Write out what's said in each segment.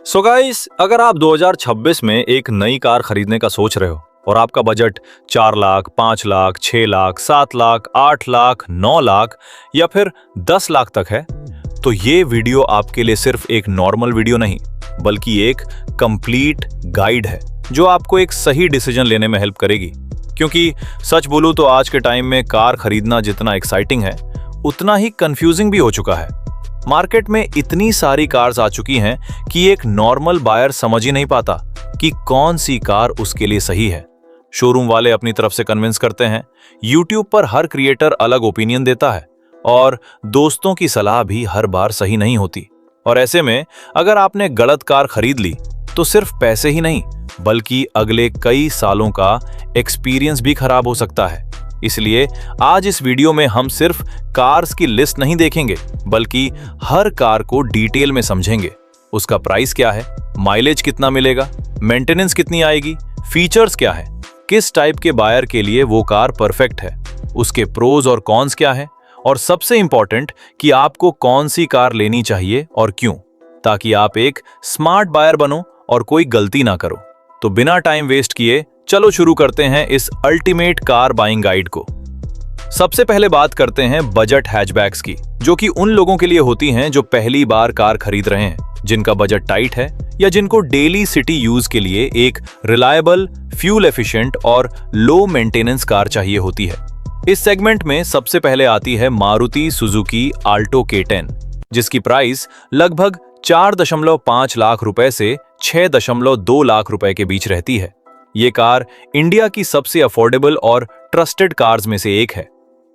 So guys, अगर आप 2026 में एक नई कार खरीदने का सोच रहे हो और आपका बजट 4 लाख, 5 लाख, 6 लाख, 7 लाख, 8 लाख, 9 लाख या फिर 10 लाख तक है, तो ये वीडियो आपके लिए सिर्फ एक नॉर्मल वीडियो नहीं, बल्कि एक कंप्लीट गाइड है जो आपको एक सही डिसीजन लेने में हेल्प करेगी। क्योंकि सच बोलूं तो आज के टाइम में कार खरीदना जितना एक्साइटिंग है, उतना ही कंफ्यूजिंग भी हो चुका है। मार्केट में इतनी सारी कार्स आ चुकी हैं कि एक नॉर्मल बायर समझ ही नहीं पाता कि कौन सी कार उसके लिए सही है। शोरूम वाले अपनी तरफ से कन्विंस करते हैं, यूट्यूब पर हर क्रिएटर अलग ओपिनियन देता है और दोस्तों की सलाह भी हर बार सही नहीं होती। और ऐसे में अगर आपने गलत कार खरीद ली तो सिर्फ पैसे ही नहीं, बल्कि अगले कई सालों का एक्सपीरियंस भी खराब हो सकता है। इसलिए आज इस वीडियो में हम सिर्फ कार्स की लिस्ट नहीं देखेंगे, बल्कि हर कार को डिटेल में समझेंगे। उसका प्राइस क्या है, माइलेज कितना मिलेगा, मेंटेनेंस कितनी आएगी, फीचर्स क्या है, किस टाइप के बायर के लिए वो कार परफेक्ट है, उसके प्रोज और कॉन्स क्या है, और सबसे इंपॉर्टेंट कि आपको कौन सी कार लेनी चाहिए और क्यों, ताकि आप एक स्मार्ट बायर बनो और कोई गलती ना करो। तो बिना टाइम वेस्ट किए चलो शुरू करते हैं इस अल्टीमेट कार बाइंग गाइड को। सबसे पहले बात करते हैं बजट हैचबैक्स की, जो कि उन लोगों के लिए होती हैं जो पहली बार कार खरीद रहे हैं, जिनका बजट टाइट है या जिनको डेली सिटी यूज के लिए एक रिलायबल, फ्यूल एफिशिएंट और लो मेंटेनेंस कार चाहिए होती है। इस सेगमेंट में सबसे पहले आती है मारुति सुजुकी आल्टो K10, जिसकी प्राइस लगभग 4.5 लाख रुपए से 6.2 लाख रुपए के बीच रहती है। ये कार इंडिया की सबसे अफोर्डेबल और ट्रस्टेड कार्स में से एक है।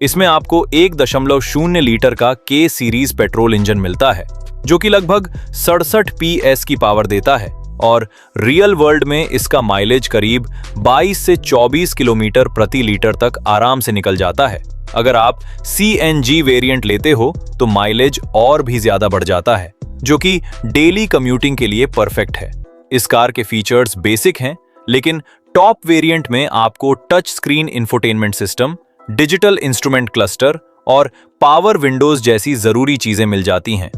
इसमें आपको 1.0 लीटर का K सीरीज पेट्रोल इंजन मिलता है, जो कि लगभग 67 PS की पावर देता है और रियल वर्ल्ड में इसका माइलेज करीब 22 से 24 किलोमीटर प्रति लीटर तक आराम से निकल जाता है। अगर आप CNG वेरिएंट लेते हो तो माइलेज और भी ज्यादा बढ़ जाता है, जो कि डेली कम्यूटिंग के लिए परफेक्ट है। इस कार के फीचर्स बेसिक हैं, लेकिन टॉप वेरिएंट में आपको touch screen infotainment system, digital instrument cluster और पावर विंडोज जैसी जरूरी चीजें मिल जाती हैं।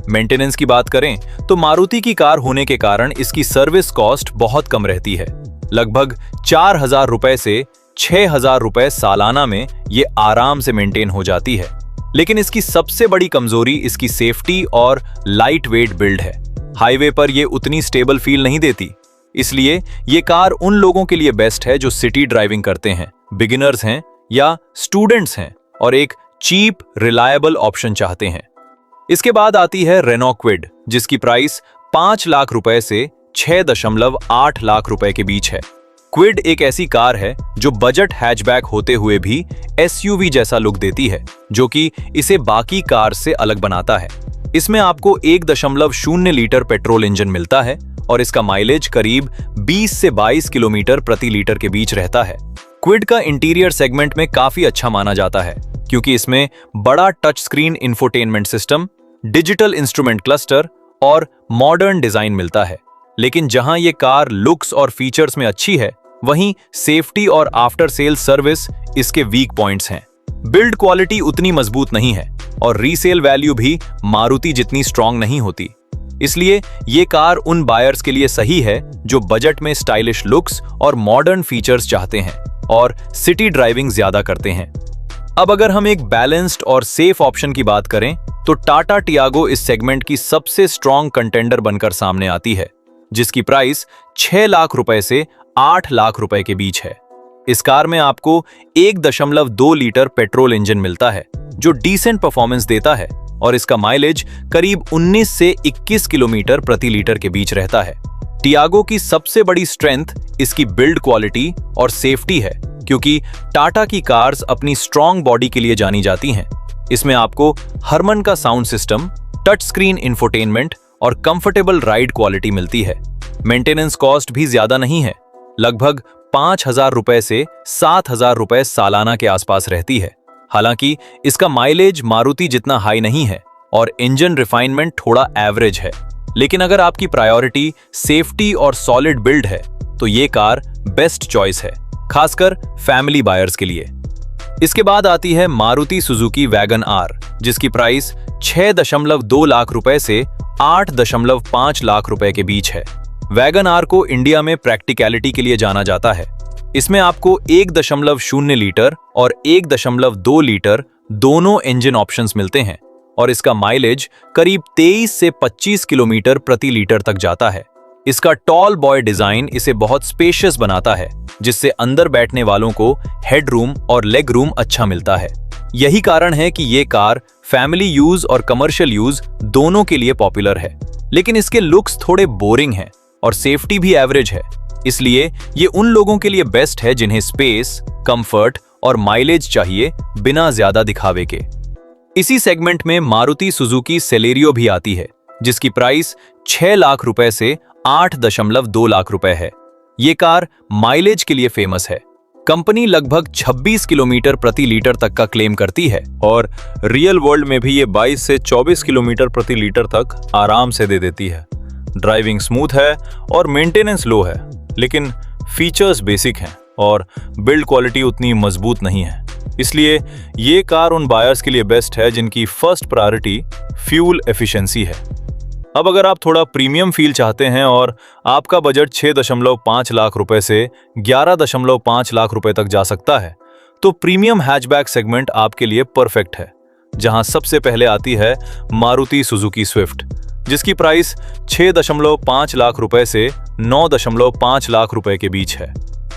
मेंटेनेंस की बात करें तो मारुति की कार होने के कारण इसकी सर्विस कॉस्ट बहुत कम रहती है। लगभग 4,000 रुपए से 6,000 रुपए सालाना में ये आराम से मेंटेन हो जाती है। लेकिन इसकी सबसे बड़ी कमजोरी इसकी सेफ्टी और लाइट वेट बिल्ड है। हाईवे पर ये उतनी स्टेबल फील नहीं देती, इसलिए ये कार उन लोगों के लिए बेस्ट है जो सिटी ड्राइविंग करते हैं, बिगिनर्स हैं या स्टूडेंट्स हैं और एक चीप रिलायबल ऑप्शन चाहते हैं। इसके बाद आती है रेनॉ क्विड, जिसकी प्राइस 5 लाख रुपए से 6.8 लाख रुपए के बीच है। क्विड एक ऐसी कार है जो बजट हैचबैक होते हुए भी SUV जैसा लुक देती है, जो कि इसे बाकी कार से अलग बनाता है। इसमें आपको 1.0 लीटर पेट्रोल इंजन मिलता है और इसका माइलेज करीब 20 से 22 किलोमीटर प्रति लीटर के बीच रहता है। क्विड का इंटीरियर सेगमेंट में काफी अच्छा माना जाता है, क्योंकि इसमें बड़ा touch screen infotainment system, digital instrument cluster और मॉडर्न डिजाइन मिलता है। लेकिन जहां ये कार लुक्स और फीचर्स में अच्छी है, वहीं सेफ्टी और आफ्टर सेल सर्विस इसके वीक पॉइंट्स हैं। बिल्ड क्वालिटी उतनी मजबूत नहीं है और रीसेल वैल्यू भी मारुति जितनी स्ट्रांग नहीं होती। इसलिए ये कार उन बायर्स के लिए सही है जो बजट में स्टाइलिश लुक्स और मॉडर्न फीचर्स चाहते हैं और सिटी ड्राइविंग ज्यादा करते हैं। अब अगर हम एक बैलेंस्ड और सेफ ऑप्शन की बात करें तो टाटा टियागो इस सेगमेंट की सबसे स्ट्रांग कंटेंडर बनकर सामने आती है, जिसकी प्राइस 6 लाख रुपए से 8 लाख रुपए के बीच है। इस कार में आपको 1.2 लीटर पेट्रोल इंजन मिलता है, जो डिसेंट परफॉर्मेंस देता है और इसका माइलेज करीब 19 से 21 किलोमीटर प्रति लीटर के बीच रहता है। टियागो की सबसे बड़ी स्ट्रेंथ इसकी बिल्ड क्वालिटी और सेफ्टी है, क्योंकि टाटा की कार्स अपनी स्ट्रॉन्ग बॉडी के लिए जानी जाती हैं। इसमें आपको हरमन का sound system, touch screen infotainment और कंफर्टेबल राइड क्वालिटी मिलती है। मेंटेनेंस कॉस्ट भी ज्यादा नहीं है, लगभग 5,000 रुपए से 7,000 रुपए सालाना के आसपास रहती है। हालांकि इसका माइलेज मारुति जितना हाई नहीं है और इंजन रिफाइनमेंट थोड़ा एवरेज है। लेकिन अगर आपकी प्रायोरिटी सेफ्टी और सॉलिड बिल्ड है तो ये कार बेस्ट चॉइस है, खासकर फैमिली बायर्स के लिए। इसके बाद आती है मारुति सुजुकी वैगन आर, जिसकी प्राइस 6.2 लाख रुपए से 8.5 लाख रुपए के बीच है। वैगन आर को इंडिया में प्रैक्टिकलिटी के लिए जाना जाता है। इसमें आपको 1.0 लीटर और 1.2 लीटर दोनों इंजन ऑप्शंस मिलते हैं और इसका माइलेज करीब 23 से 25 किलोमीटर प्रति लीटर तक जाता है। इसका टॉल बॉय डिजाइन इसे बहुत स्पेशियस बनाता है, जिससे अंदर बैठने वालों को हेड रूम और लेग रूम अच्छा मिलता है। यही कारण है कि ये कार फैमिली यूज और कमर्शियल यूज दोनों के लिए पॉपुलर है। लेकिन इसके लुक्स थोड़े बोरिंग हैं और सेफ्टी भी एवरेज है, इसलिए ये उन लोगों के लिए बेस्ट है जिन्हें स्पेस, कंफर्ट और माइलेज चाहिए बिना ज्यादा दिखावे के। इसी सेगमेंट में मारुति सुजुकी सेलेरियो भी आती है, जिसकी प्राइस 6 लाख रुपए से 8.2 लाख रुपए है। ये कार माइलेज के लिए फेमस है। कंपनी लगभग 26 किलोमीटर प्रति लीटर तक का क्लेम करती है और रियल वर्ल्ड में भी ये 22 से 24 किलोमीटर प्रति लीटर तक आराम से दे देती है। ड्राइविंग स्मूथ है और मेंटेनेंस लो है, लेकिन फीचर्स बेसिक हैं और बिल्ड क्वालिटी उतनी मजबूत नहीं है। इसलिए ये कार उन बायर्स के लिए बेस्ट है जिनकी फर्स्ट प्रायोरिटी फ्यूल एफिशिएंसी है। अब अगर आप थोड़ा प्रीमियम फील चाहते हैं और आपका बजट 6.5 लाख रुपए से 11.5 लाख रुपए तक जा सकता है, तो प्रीमियम हैचबैक सेगमेंट आपके लिए परफेक्ट है, जहां सबसे पहले आती है मारुति सुजुकी स्विफ्ट, जिसकी प्राइस 6.5 लाख रुपए से 9.5 लाख रुपए के बीच है।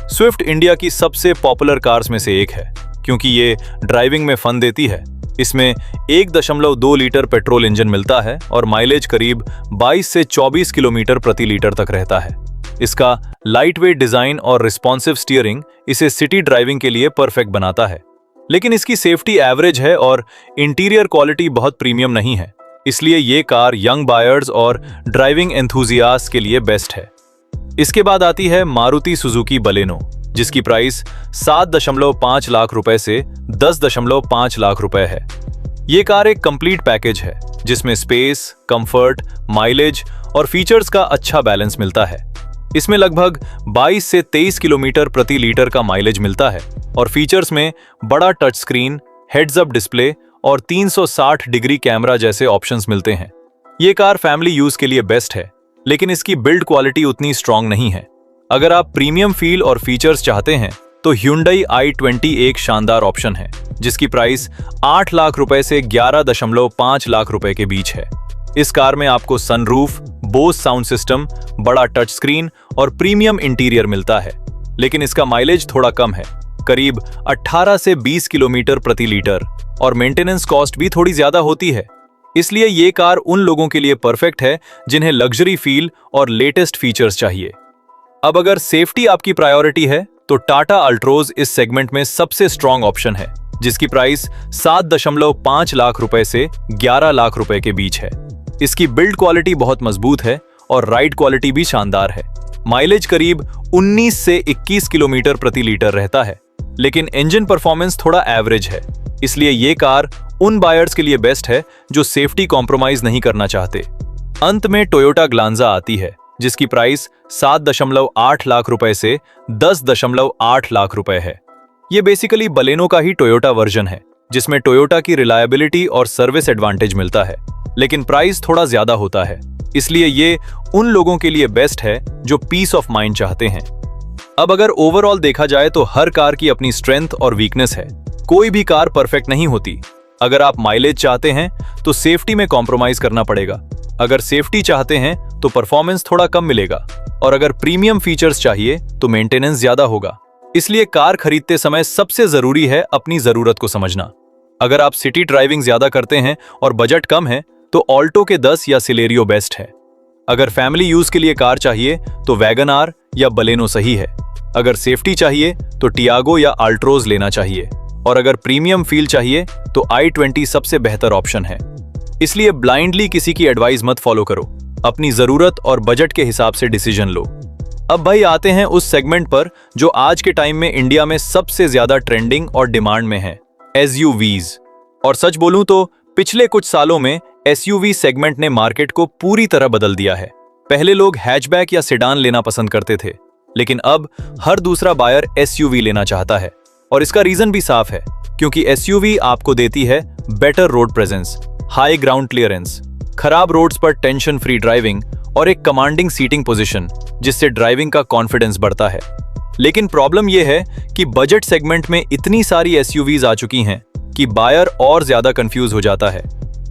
स्विफ्ट इंडिया की सबसे पॉपुलर कार्स में से एक है, क्योंकि ये ड्राइविंग में फन देती है। इसमें 1.2 लीटर पेट्रोल इंजन मिलता है और माइलेज करीब 22 से 24 किलोमीटर प्रति लीटर तक रहता है। इसका लाइट वेट डिजाइन और रिस्पॉन्सिव स्टीयरिंग इसे सिटी ड्राइविंग के लिए परफेक्ट बनाता है। लेकिन इसकी सेफ्टी एवरेज है और इंटीरियर क्वालिटी बहुत प्रीमियम नहीं है, इसलिए ये कार यंग बायर्स और ड्राइविंग एंथुजियास्ट के लिए बेस्ट है। इसके बाद आती है मारुति सुजुकी बलेनो, जिसकी प्राइस 7.5 लाख रुपए से 10.5 लाख रुपए है। ये कार एक कंप्लीट पैकेज है, जिसमें स्पेस, कंफर्ट, माइलेज और फीचर्स का अच्छा बैलेंस मिलता है। इसमें लगभग 22 से 23 किलोमीटर प्रति लीटर का माइलेज मिलता है और फीचर्स में बड़ा touch screen, heads up display और 360 डिग्री कैमरा जैसे ऑप्शंस मिलते हैं। ये कार फैमिली यूज के लिए बेस्ट है, लेकिन इसकी बिल्ड क्वालिटी उतनी स्ट्रांग नहीं है। अगर आप प्रीमियम फील और फीचर्स चाहते हैं, तो Hyundai i20 एक शानदार ऑप्शन है, जिसकी प्राइस 8 लाख रुपए से 11.5 लाख रुपए के बीच है। इस कार में आपको सनरूफ, बोस साउंड सिस्टम, बड़ा टच स्क्रीन और प्रीमियम इंटीरियर मिलता है, लेकिन इसका माइलेज थोड़ा कम है, करीब 18 से 20 किलोमीटर प्रति लीटर, और मेंटेनेंस कॉस्ट भी थोड़ी ज्यादा होती है। इसलिए ये कार उन लोगों के लिए परफेक्ट है जिन्हें लग्जरी फील और लेटेस्ट फीचर्स चाहिए। अब अगर सेफ्टी आपकी प्रायोरिटी है, तो टाटा अल्ट्रोज इस सेगमेंट में सबसे स्ट्रॉन्ग ऑप्शन है, जिसकी प्राइस 7.5 लाख रुपए से 11 लाख रुपए के बीच है। इसकी बिल्ड क्वालिटी बहुत मजबूत है और राइड क्वालिटी भी शानदार है। माइलेज करीब 19 से 21 किलोमीटर प्रति लीटर रहता है, लेकिन इंजन परफॉर्मेंस थोड़ा एवरेज है। इसलिए ये कार उन बायर्स के लिए बेस्ट है जो सेफ्टी कॉम्प्रोमाइज नहीं करना चाहते। अंत में टोयोटा ग्लांजा आती है, जिसकी प्राइस 7.8 लाख रुपए से 10.8 लाख रुपए है। ये बेसिकली बलेनो का ही टोयोटा वर्जन है, जिसमें टोयोटा की रिलायबिलिटी और सर्विस एडवांटेज मिलता है, लेकिन प्राइस थोड़ा ज्यादा होता है। इसलिए ये उन लोगों के लिए बेस्ट है जो पीस ऑफ माइंड चाहते हैं। अब अगर ओवरऑल देखा जाए तो हर कार की अपनी स्ट्रेंथ और वीकनेस है। कोई भी कार परफेक्ट नहीं होती। अगर आप माइलेज चाहते हैं तो सेफ्टी में कॉम्प्रोमाइज करना पड़ेगा। अगर सेफ्टी चाहते हैं तो परफॉर्मेंस थोड़ा कम मिलेगा, और अगर प्रीमियम फीचर्स चाहिए तो मेंटेनेंस ज्यादा होगा। इसलिए कार खरीदते समय सबसे जरूरी है अपनी जरूरत को समझना। अगर आप सिटी ड्राइविंग ज्यादा करते हैं और बजट कम है, तो ऑल्टो के 10 या सिलेरियो बेस्ट है। अगर फैमिली यूज के लिए कार चाहिए तो वैगन आर या बलेनो सही है। अगर सेफ्टी चाहिए तो टियागो या अल्ट्रोज लेना चाहिए, और अगर प्रीमियम फील चाहिए तो i20 सबसे बेहतर ऑप्शन है। इसलिए ब्लाइंडली किसी की एडवाइस मत फॉलो करो, अपनी जरूरत और बजट के हिसाब से डिसीजन लो। अब भाई आते हैं उस सेगमेंट पर जो आज के टाइम में इंडिया में सबसे ज्यादा ट्रेंडिंग और डिमांड में है, SUVs। और सच बोलूं तो पिछले कुछ सालों में SUV सेगमेंट ने मार्केट को पूरी तरह बदल दिया है। पहले लोग हैचबैक या सेडान लेना पसंद करते थे, लेकिन अब हर दूसरा बायर SUV लेना चाहता है, और इसका रीजन भी साफ है, क्योंकि SUV आपको देती है better road presence, high ground clearance, खराब रोड्स पर टेंशन फ्री ड्राइविंग और एक कमांडिंग सीटिंग पोजीशन, जिससे ड्राइविंग का कॉन्फिडेंस बढ़ता है। लेकिन प्रॉब्लम यह है कि बजट सेगमेंट में इतनी सारी एसयूवीज आ चुकी हैं कि बायर और ज्यादा कंफ्यूज हो जाता है।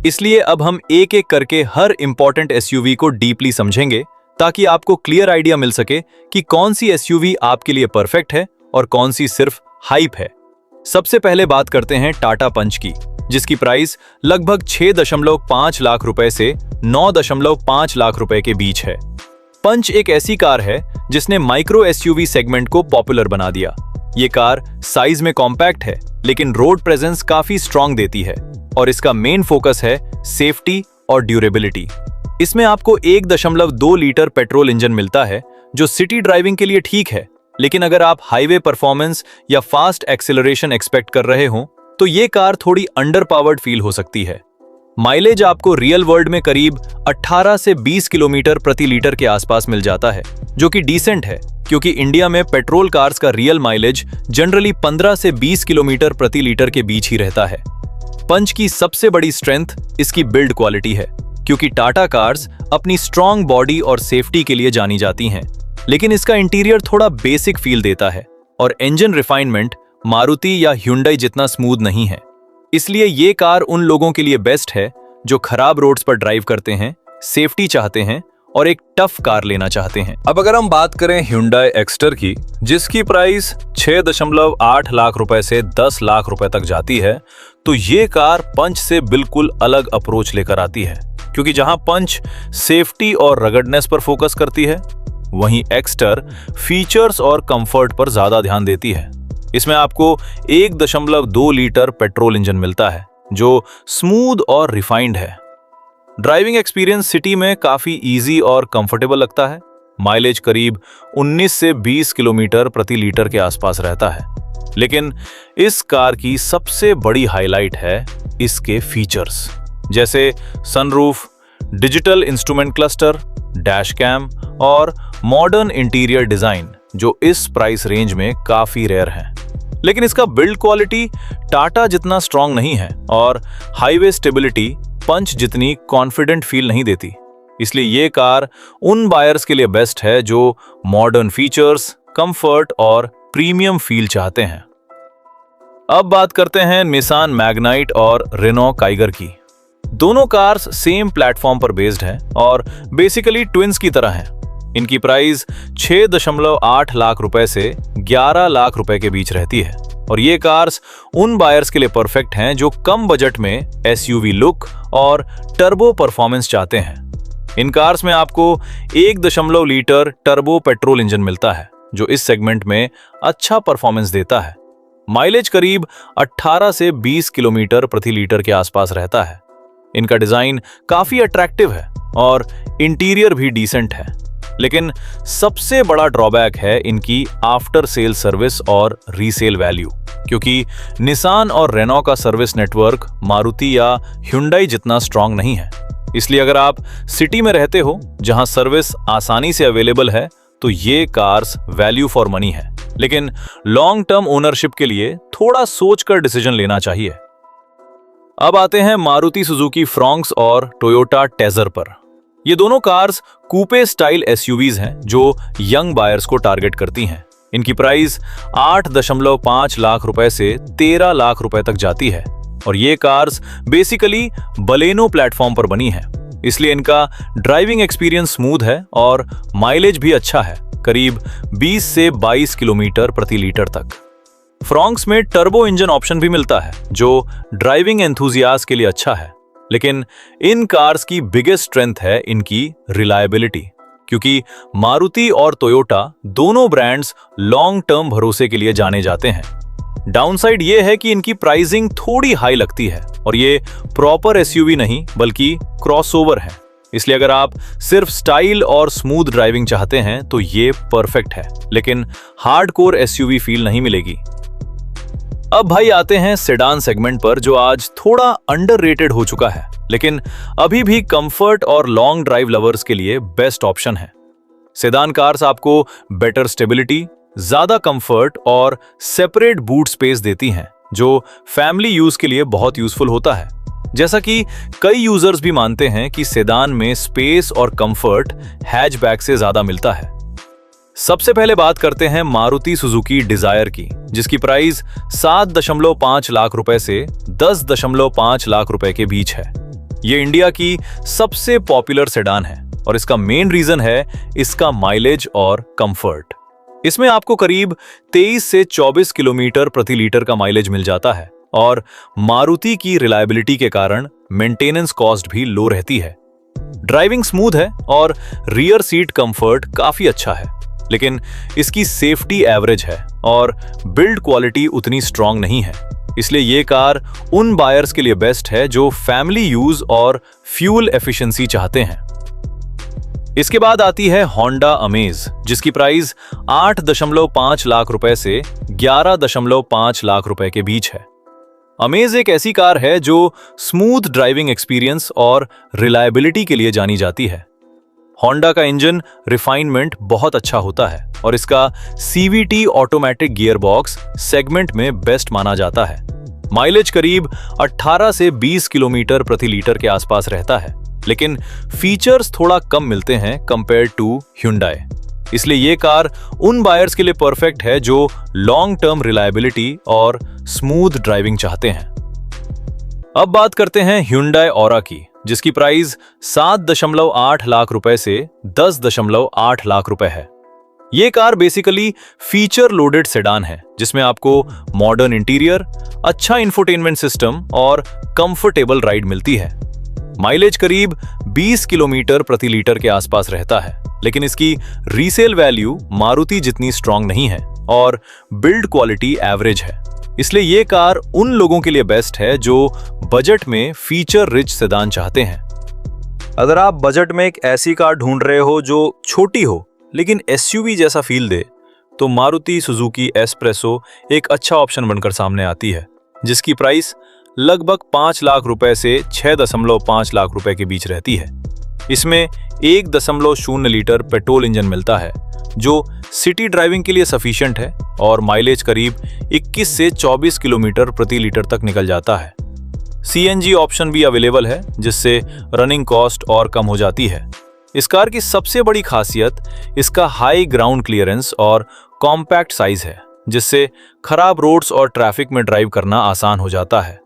इसलिए अब हम एक एक करके हर इंपॉर्टेंट एसयूवी को डीपली समझेंगे, ताकि आपको क्लियर आइडिया मिल सके कि कौन सी एसयूवी आपके लिए परफेक्ट है और कौन सी सिर्फ हाइप है। सबसे पहले बात करते हैं टाटा पंच की, जिसकी प्राइस लगभग 6.5 लाख रुपए से 9.5 लाख रुपए के बीच है। पंच एक ऐसी कार है जिसने माइक्रो एसयूवी सेगमेंट को पॉपुलर बना दिया। ये कार साइज में कॉम्पैक्ट है, लेकिन रोड प्रेजेंस काफी स्ट्रॉन्ग देती है और इसका मेन फोकस है सेफ्टी और ड्यूरेबिलिटी। इसमें आपको 1.2 लीटर पेट्रोल इंजन मिलता है, जो सिटी ड्राइविंग के लिए ठीक है, लेकिन अगर आप हाईवे परफॉर्मेंस या फास्ट एक्सेलरेशन एक्सपेक्ट कर रहे हो तो ये कार थोड़ी अंडर पावर्ड फील हो सकती है। माइलेज आपको रियल वर्ल्ड में करीब 18 से 20 किलोमीटर प्रति लीटर के आसपास मिल जाता है, जो कि डिसेंट है, क्योंकि इंडिया में पेट्रोल कार्स का रियल माइलेज जनरली 15 से 20 किलोमीटर प्रति लीटर के बीच ही रहता है। पंच की सबसे बड़ी स्ट्रेंथ इसकी बिल्ड क्वालिटी है, क्योंकि टाटा कार्स अपनी स्ट्रॉन्ग बॉडी और सेफ्टी के लिए जानी जाती हैं, लेकिन इसका इंटीरियर थोड़ा बेसिक फील देता है और इंजन रिफाइनमेंट मारुति या ह्युंडई जितना स्मूथ नहीं है। इसलिए ये कार उन लोगों के लिए बेस्ट है जो खराब रोड्स पर ड्राइव करते हैं, सेफ्टी चाहते हैं और एक टफ कार लेना चाहते हैं। अब अगर हम बात करें ह्युंडई एक्स्टर की, जिसकी प्राइस 6.8 लाख रुपए से 10 लाख रुपए तक जाती है, तो ये कार पंच से बिल्कुल अलग अप्रोच लेकर आती है, क्योंकि जहां पंच सेफ्टी और रगडनेस पर फोकस करती है, वहीं एक्स्टर फीचर्स और कंफर्ट पर ज्यादा ध्यान देती है। इसमें आपको 1.2 लीटर पेट्रोल इंजन मिलता है, जो स्मूथ और रिफाइंड है। ड्राइविंग एक्सपीरियंस सिटी में काफी इजी और कंफर्टेबल लगता है। माइलेज करीब 19 से 20 किलोमीटर प्रति लीटर के आसपास रहता है। लेकिन इस कार की सबसे बड़ी हाईलाइट है इसके फीचर्स, जैसे sunroof, digital instrument cluster, dash cam और मॉडर्न इंटीरियर डिजाइन, जो इस प्राइस रेंज में काफी रेयर है। लेकिन इसका बिल्ड क्वालिटी टाटा जितना स्ट्रॉन्ग नहीं है और हाईवे स्टेबिलिटी पंच जितनी कॉन्फिडेंट फील नहीं देती। इसलिए ये कार उन बायर्स के लिए बेस्ट है जो मॉडर्न फीचर्स, कंफर्ट और प्रीमियम फील चाहते हैं। अब बात करते हैं निसान मैग्नाइट और रेनो काइगर की। दोनों कार्स सेम प्लेटफॉर्म पर बेस्ड हैं और बेसिकली ट्विंस की तरह हैं। इनकी प्राइस 6.8 लाख रुपए से 11 लाख रुपए के बीच रहती है और ये कार्स उन बायर्स के लिए परफेक्ट हैं जो कम बजट में एसयूवी लुक और टर्बो परफॉर्मेंस चाहते हैं। इन कार्स में आपको 1 लीटर टर्बो पेट्रोल इंजन मिलता है, जो इस सेगमेंट में अच्छा परफॉर्मेंस देता है। माइलेज करीब 18 से 20 किलोमीटर प्रति लीटर के आसपास रहता है। इनका डिजाइन काफी अट्रैक्टिव है और इंटीरियर भी डिसेंट है, लेकिन सबसे बड़ा ड्रॉबैक है इनकी आफ्टर सेल सर्विस और रीसेल वैल्यू, क्योंकि निसान और रेनो का सर्विस नेटवर्क मारुति या ह्युंडई जितना स्ट्रॉन्ग नहीं है। इसलिए अगर आप सिटी में रहते हो जहां सर्विस आसानी से अवेलेबल है, तो ये कार्स वैल्यू फॉर मनी है, लेकिन लॉन्ग टर्म ओनरशिप के लिए थोड़ा सोचकर डिसीजन लेना चाहिए। अब आते हैं मारुति सुजुकी फ्रॉन्क्स और टोयोटा टेजर पर। ये दोनों कार्स कूपे स्टाइल एसयूवीज हैं जो यंग बायर्स को टारगेट करती हैं। इनकी प्राइस 8.5 लाख रुपए से 13 लाख रुपए तक जाती है और ये कार्स बेसिकली बलेनो प्लेटफॉर्म पर बनी है। इसलिए इनका ड्राइविंग एक्सपीरियंस स्मूथ है और माइलेज भी अच्छा है, करीब 20 से 22 किलोमीटर प्रति लीटर तक। फ्रॉन्क्स में टर्बो इंजन ऑप्शन भी मिलता है, जो ड्राइविंग एंथुजियास्ट के लिए अच्छा है। लेकिन इन कार्स की बिगेस्ट स्ट्रेंथ है इनकी रिलायबिलिटी, क्योंकि मारुति और टोयोटा दोनों ब्रांड्स लॉन्ग टर्म भरोसे के लिए जाने जाते हैं। डाउनसाइड ये है कि इनकी प्राइसिंग थोड़ी हाई लगती है और ये प्रॉपर एसयूवी नहीं बल्कि क्रॉसओवर है। इसलिए अगर आप सिर्फ स्टाइल और स्मूथ ड्राइविंग चाहते हैं तो ये परफेक्ट है, लेकिन हार्डकोर एसयूवी फील नहीं मिलेगी। अब भाई आते हैं सेडान सेगमेंट पर, जो आज थोड़ा अंडररेटेड हो चुका है, लेकिन अभी भी कंफर्ट और लॉन्ग ड्राइव लवर्स के लिए बेस्ट ऑप्शन है। सेडान कार्स आपको बेटर स्टेबिलिटी, ज्यादा कंफर्ट और सेपरेट बूट स्पेस देती हैं, जो फैमिली यूज के लिए बहुत यूजफुल होता है। जैसा कि कई यूजर्स भी मानते हैं कि सेडान में स्पेस और कंफर्ट हैचबैक से ज्यादा मिलता है। सबसे पहले बात करते हैं मारुति सुजुकी डिजायर की, जिसकी प्राइस 7.5 लाख रुपए से 10.5 लाख रुपए के बीच है। ये इंडिया की सबसे पॉपुलर सेडान है और इसका मेन रीजन है इसका माइलेज और कंफर्ट। इसमें आपको करीब 23 से 24 किलोमीटर प्रति लीटर का माइलेज मिल जाता है और मारुति की रिलायबिलिटी के कारण मेंटेनेंस कॉस्ट भी लो रहती है। ड्राइविंग स्मूथ है और रियर सीट कंफर्ट काफी अच्छा है, लेकिन इसकी सेफ्टी एवरेज है और बिल्ड क्वालिटी उतनी स्ट्रांग नहीं है। इसलिए ये कार उन बायर्स के लिए बेस्ट है जो फैमिली यूज और फ्यूल एफिशिएंसी चाहते हैं। इसके बाद आती है होंडा अमेज, जिसकी प्राइस 8.5 लाख रुपए से 11.5 लाख रुपए के बीच है। अमेज एक ऐसी कार है जो स्मूथ ड्राइविंग एक्सपीरियंस और रिलायबिलिटी के लिए जानी जाती है। होंडा का इंजन रिफाइनमेंट बहुत अच्छा होता है और इसका CVT automatic gear box segment में बेस्ट माना जाता है। माइलेज करीब 18 से 20 किलोमीटर प्रति लीटर के आसपास रहता है, लेकिन फीचर्स थोड़ा कम मिलते हैं कंपेयर टू Hyundai। इसलिए ये कार उन बायर्स के लिए परफेक्ट है जो लॉन्ग टर्म रिलायबिलिटी और स्मूथ ड्राइविंग चाहते हैं। अब बात करते हैं Hyundai Aura की, जिसकी प्राइस 7.8 लाख रुपए से 10.8 लाख रुपए है। ये car basically feature loaded sedan है, जिसमें आपको मॉडर्न इंटीरियर, अच्छा इंफोटेनमेंट सिस्टम और कंफर्टेबल राइड मिलती है। माइलेज करीब 20 किलोमीटर प्रति लीटर के आसपास रहता है, लेकिन इसकी रीसेल वैल्यू मारुति जितनी स्ट्रांग नहीं है और बिल्ड क्वालिटी एवरेज है। इसलिए ये कार उन लोगों के लिए बेस्ट है जो बजट में फीचर रिच सेडान चाहते हैं। अगर आप बजट में एक ऐसी कार ढूंढ रहे हो जो छोटी हो लेकिन SUV जैसा फील दे, तो मारुति सुजुकी एस्प्रेसो एक अच्छा ऑप्शन बनकर सामने आती है, जिसकी प्राइस लगभग 5 लाख रुपए से 6.5 लाख रुपए के बीच रहती है। इसमें 1.0 लीटर पेट्रोल इंजन मिलता है जो सिटी ड्राइविंग के लिए सफिशिएंट है और माइलेज करीब 21 से 24 किलोमीटर प्रति लीटर तक निकल जाता है। CNG ऑप्शन भी अवेलेबल है, जिससे रनिंग कॉस्ट और कम हो जाती है। इस कार की सबसे बड़ी खासियत इसका हाई ग्राउंड क्लियरेंस और कॉम्पैक्ट साइज है, जिससे खराब रोड्स और ट्रैफिक में ड्राइव करना आसान हो जाता है।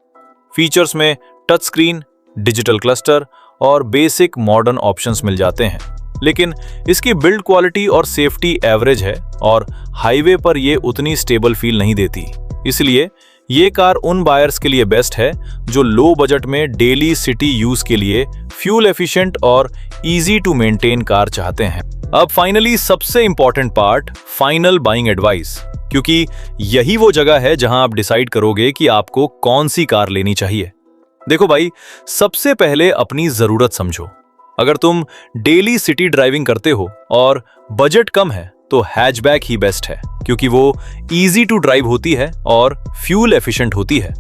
फीचर्स में टच स्क्रीन, डिजिटल क्लस्टर और बेसिक मॉडर्न ऑप्शंस मिल जाते हैं, लेकिन इसकी बिल्ड क्वालिटी और सेफ्टी एवरेज है और हाईवे पर ये उतनी स्टेबल फील नहीं देती। इसलिए ये कार उन बायर्स के लिए बेस्ट है जो लो बजट में डेली सिटी यूज के लिए फ्यूल एफिशिएंट और इजी टू मेंटेन कार चाहते हैं। अब फाइनली सबसे important part, final buying advice, क्योंकि यही वो जगह है जहां आप डिसाइड करोगे कि आपको कौन सी कार लेनी चाहिए। देखो भाई, सबसे पहले अपनी जरूरत समझो। अगर तुम डेली सिटी ड्राइविंग करते हो और बजट कम है, तो हैचबैक ही बेस्ट है, क्योंकि वो इजी टू ड्राइव होती है और फ्यूल एफिशिएंट होती है।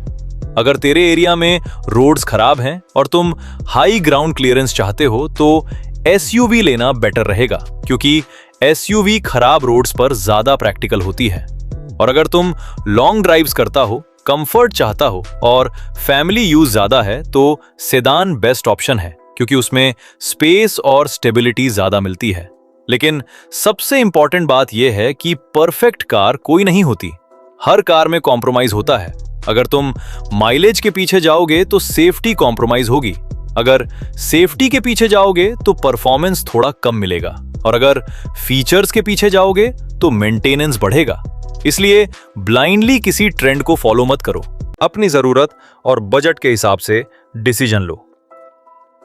अगर तेरे एरिया में रोड्स खराब हैं और तुम हाई ग्राउंड क्लियरेंस चाहते हो, तो SUV लेना बेटर रहेगा, क्योंकि SUV खराब रोड्स पर ज्यादा प्रैक्टिकल होती है। और अगर तुम लॉन्ग ड्राइव्स करता हो, कंफर्ट चाहता हो और फैमिली यूज ज्यादा है, तो सेडान बेस्ट ऑप्शन है, क्योंकि उसमें स्पेस और स्टेबिलिटी ज्यादा मिलती है। लेकिन सबसे इंपॉर्टेंट बात यह है कि परफेक्ट कार कोई नहीं होती, हर कार में कॉम्प्रोमाइज होता है। अगर तुम माइलेज के पीछे जाओगे तो सेफ्टी कॉम्प्रोमाइज होगी, अगर सेफ्टी के पीछे जाओगे तो परफॉर्मेंस थोड़ा कम मिलेगा, और अगर फीचर्स के पीछे जाओगे तो मेंटेनेंस बढ़ेगा। इसलिए ब्लाइंडली किसी ट्रेंड को फॉलो मत करो, अपनी जरूरत और बजट के हिसाब से डिसीजन लो।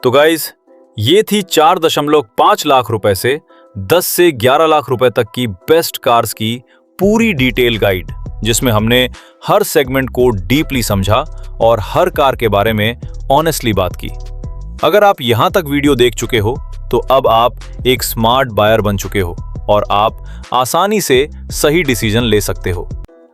तो गाइस, ये थी 4.5 लाख रुपए से 10 से 11 लाख रुपए तक की बेस्ट कार्स की पूरी डिटेल गाइड, जिसमें हमने हर सेगमेंट को डीपली समझा और हर कार के बारे में ऑनेस्टली बात की। अगर आप यहां तक वीडियो देख चुके हो, तो अब आप एक स्मार्ट बायर बन चुके हो और आप आसानी से सही डिसीजन ले सकते हो।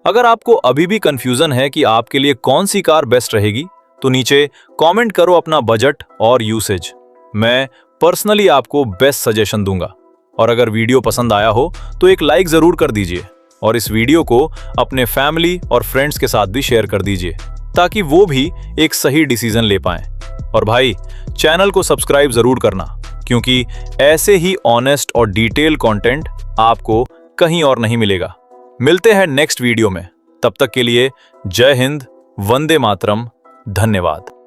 अगर आपको अभी भी कंफ्यूजन है कि आपके लिए कौन सी कार बेस्ट रहेगी, तो नीचे कमेंट करो अपना बजट और यूसेज। मैं पर्सनली आपको बेस्ट सजेशन दूंगा। और अगर वीडियो पसंद आया हो तो एक लाइक जरूर कर दीजिए और इस वीडियो को अपने फैमिली और फ्रेंड्स के साथ भी शेयर कर दीजिए, ताकि वो भी एक सही डिसीजन ले पाएं। और भाई, चैनल को सब्सक्राइब जरूर करना, क्योंकि ऐसे ही ऑनेस्ट और डिटेल कंटेंट आपको कहीं और नहीं मिलेगा। मिलते हैं नेक्स्ट वीडियो में। तब तक के लिए जय हिंद, वंदे मातरम, धन्यवाद।